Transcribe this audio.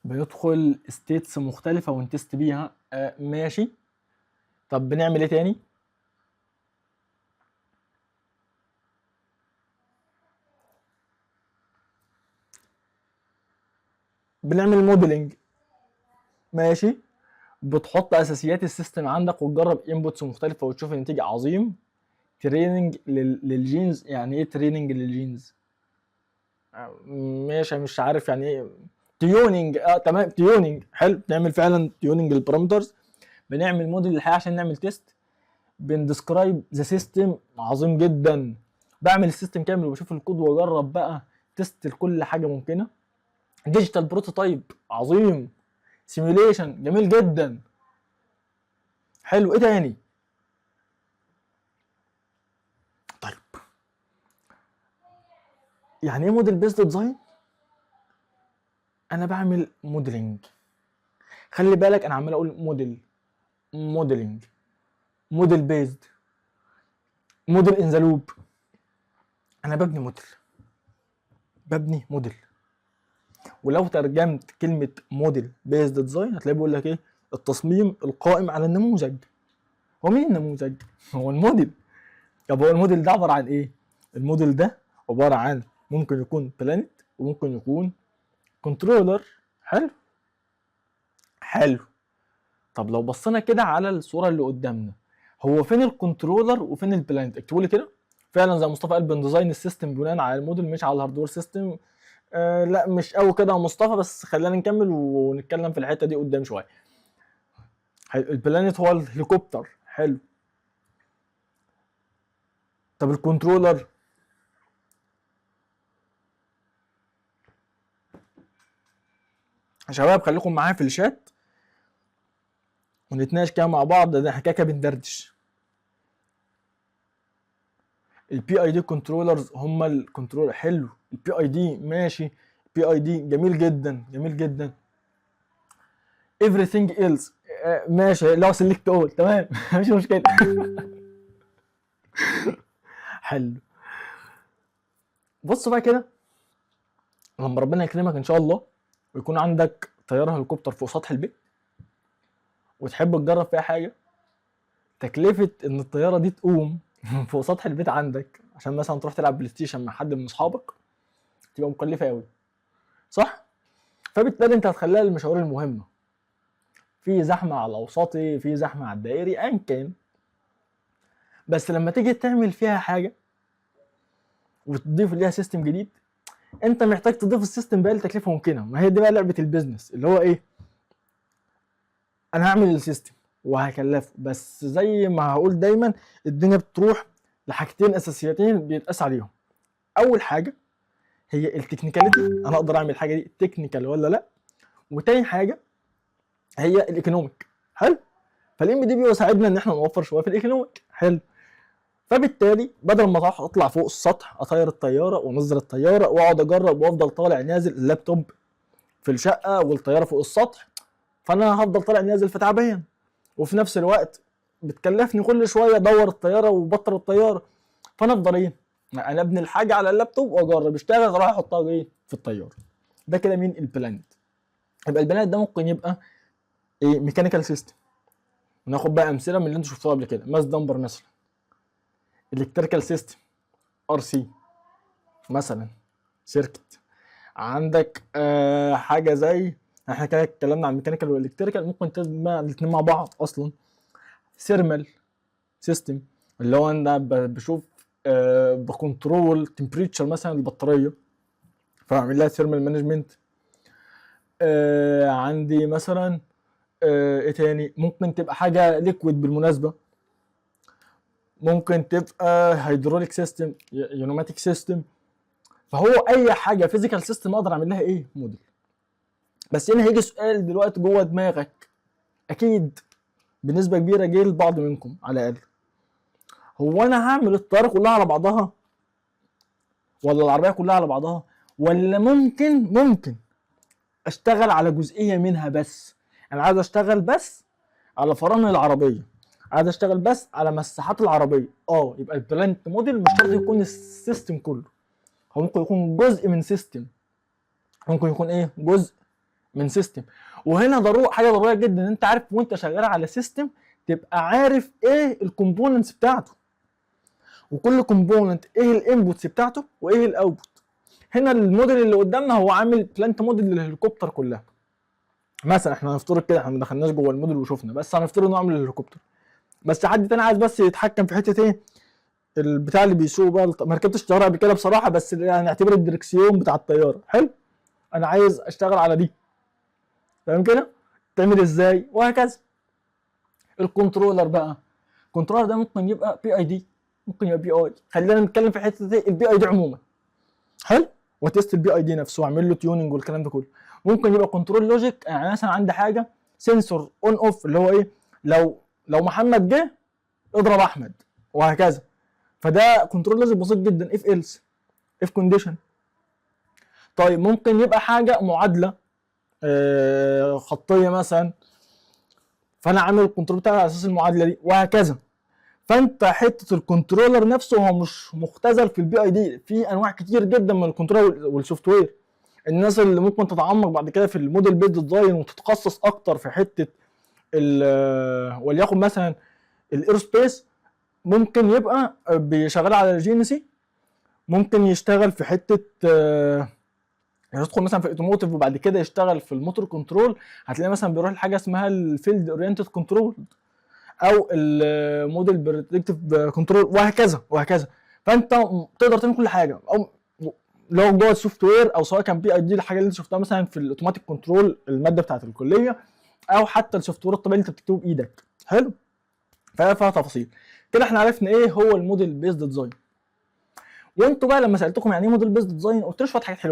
بندخل ستيتس مختلفة ونتست بيها. ماشي. طب بنعمل ايه تاني؟ بنعمل موديلنج. ماشي. بتحط اساسيات السيستم عندك وتجرب انبوتس مختلفة وتشوف النتيجة. عظيم. تريننج للجينز. يعني ايه تريننج للجينز؟ ماشي، مش عارف يعني ايه. تيوننج. تمام، تيوننج. حلو. بنعمل فعلا تيوننج للبارامترز. بنعمل موديل للحياة عشان نعمل تيست. بندسكرايب ذا سيستم. عظيم جدا. بعمل السيستم كامل وبشوف الكود واجرب بقى تيست لكل حاجه ممكنه. ديجيتال بروتوتايب. عظيم. سيميوليشن. جميل جدا. حلو. ايه تاني؟ طيب، يعني ايه موديل بيزد ديزاين؟ انا بعمل موديلنج. خلي بالك انا عمال اقول موديلنج، موديل بيزد، موديل ان ذا لوب. انا ببني موديل. ولو ترجمت كلمه موديل بيزد ديزاين هتلاقيه بيقول لك ايه؟ التصميم القائم على النموذج. هو مين النموذج؟ هو الموديل. طب هو الموديل ده عباره عن ايه؟ الموديل ده عباره عن ممكن يكون بلانت وممكن يكون كنترولر. حلو. حلو. طب لو بصينا كده على الصوره اللي قدامنا، هو فين الكنترولر وفين البلانت؟ اكتبوا لي كده. فعلا زي مصطفى قال بنديزاين السيستم بناء على الموديل مش على الهاردوير سيستم. لا مش قوي كده يا مصطفى، بس خلينا نكمل ونتكلم في الحته دي قدام شويه. البلانت هو الهليكوبتر. حلو. طب الكنترولر؟ يا شباب خليكم معايا في الشات ونتناقش كده مع بعض، ده احنا كده بندردش. البي اي دي كنترولرز هم الكنترولر. حلو. البي اي دي ماشي. بي اي دي جميل جدا جميل جدا. everything else ماشي. لو سلكت اول تمام مفيش مشكله. حلو. بص بقى كده، لما ربنا يكرمك ان شاء الله ويكون عندك طياره هليكوبتر فوق سطح البيت وتحب تجرب فيها حاجه، تكلفه ان الطياره دي تقوم فوق سطح البيت عندك عشان مثلا تروح تلعب بلاي ستيشن مع حد من اصحابك تبقى مكلفه قوي، صح؟ فبالتالي انت هتخليها للمشاوير المهمه، في زحمه على الاوساطي، في زحمه على الدائري، ايا كان. بس لما تيجي تعمل فيها حاجه وتضيف ليها سيستم جديد، انت محتاج تضيف السيستم بقى لتكلفه ممكنه. ما هي دي بقى لعبه البيزنس اللي هو ايه؟ انا هعمل السيستم وهكلفه، بس زي ما هقول دايما الدنيا بتروح لحاجتين اساسيتين بيتقاس عليهم. اول حاجه هي التكنيكاليتي، انا اقدر اعمل الحاجه دي تكنيكال ولا لا. وتاني حاجه هي الايكونوميك. حلو. فالام دي بيساعدنا ان احنا نوفر شويه في الايكونوميك. حلو. فبالتالي بدل ما اطلع فوق السطح اطير الطياره وانزل الطياره واقعد اجرب وافضل طالع نازل اللابتوب في الشقه والطياره فوق السطح، فانا هفضل طالع نازل فتعبان، وفي نفس الوقت بتكلفني كل شويه ادور الطياره وبطل الطياره. فانا افضل ايه؟ انا ابني الحاجه على اللابتوب واجرب اشتغل اروح احطها ايه في الطياره. ده كده مين؟ البلانت. يبقى البلانت ده ممكن يبقى ايه؟ ميكانيكال سيستم. ناخد بقى امثله من اللي انتوا شفتوها قبل كده. ماس دمبر مثلا. الكتريكال سيستم. ار سي مثلا. سيركت. عندك حاجه زي احنا كده اتكلمنا عن الميكانيكال والالكتريكال، ممكن تجمع الاثنين مع بعض اصلا. ثيرمال سيستم اللي هو انا بشوف بكنترول تمبريتشر مثلا البطاريه فاعمل لها ثيرمال مانجمنت. عندي مثلا ايه تاني؟ ممكن تبقى حاجه ليكويد بالمناسبه، ممكن تبقى هيدروليك سيستم، يونوماتيك سيستم. فهو اي حاجه فيزيكال سيستم اقدر اعمل لها ايه؟ موديل. بس هنا هيجي سؤال دلوقتي جوه دماغك اكيد بنسبه كبيره جه لبعض منكم على الاقل، هو انا هعمل الطياره كلها على بعضها ولا العربيه كلها على بعضها، ولا ممكن اشتغل على جزئيه منها بس؟ انا عايز اشتغل بس على فرامل العربيه، عايز اشتغل بس على مساحات العربيه. يبقى البلانت موديل مش شرط يكون السيستم كله، هو ممكن يكون جزء من سيستم، ممكن يكون ايه؟ جزء من سيستم. وهنا حاجه ضروريه جدا ان انت عارف وانت شغال على سيستم تبقى عارف ايه الكومبوننتس بتاعته، وكل كومبوننت ايه الانبوتس بتاعته وايه الاوتبوت. هنا الموديل اللي قدامنا هو عامل بلانت موديل للهليكوبتر كلها. مثلا احنا هنفترض كده، احنا ما دخلناش جوه الموديل وشفنا، بس هنفترض انه عامل الهليكوبتر. بس حد تاني عايز بس يتحكم في حته ايه البتاع اللي بيسوق بقى. ما ركبتش طياره قبل كده بصراحه، بس يعني نعتبر الدركسيون بتاع الطياره. حلو، انا عايز اشتغل على دي، تمام كده؟ تعمل ازاي؟ وهكذا. الكنترولر بقى، الكنترولر ده ممكن يبقى بي اي دي، ممكن يبقى بي اي. خلينا نتكلم في حته دي، البي اي دي عموما. حلو، وتست البي اي دي نفسه واعمل له تيوننج والكلام ده كله. ممكن يبقى كنترول لوجيك، يعني مثلا عندي حاجه سنسور اون اوف، اللي هو ايه، لو محمد جه اضرب احمد، وهكذا. فده كنترول لوجيك بسيط جدا، اف ايلس، اف كونديشن. طيب ممكن يبقى حاجه معادله خطيه مثلا، فانا عامل الكنترول بتاعي على اساس المعادله دي، وهكذا. فانت حته الكنترولر نفسه هو مش مختزل في البي اي دي، في انواع كتير جدا من الكنترولر والسوفت وير. الناس اللي ممكن تتعمق بعد كده في الموديل بيز ديزاين وتتخصص اكتر في حته وليكن مثلا الايروسبيس، ممكن يبقى بيشغل على الجي سي، ممكن يشتغل في حته يدخل مثلا في اوتوموتيف وبعد كده يشتغل في الموتور كنترول. هتلاقي مثلا بيروح لحاجه اسمها الفيلد اورينتد كنترول او الموديل بريدكتيف كنترول، وهكذا وهكذا. فانت تقدر تعمل كل حاجه، او لو جوه السوفت وير، او سواء كان بي اي دي الحاجه اللي انت شفتها مثلا في الاوتوماتيك كنترول الماده بتاعت الكليه، او حتى السوفت وير الطبيعي اللي انت بتكتبه بايدك. حلو، فيها تفاصيل كده. احنا عرفنا ايه هو الموديل بيزد ديزاين. وانتوا بقى لما سالتكم يعني ايه موديل بيزد ديزاين قلت لكم شويه حاجات حلوه.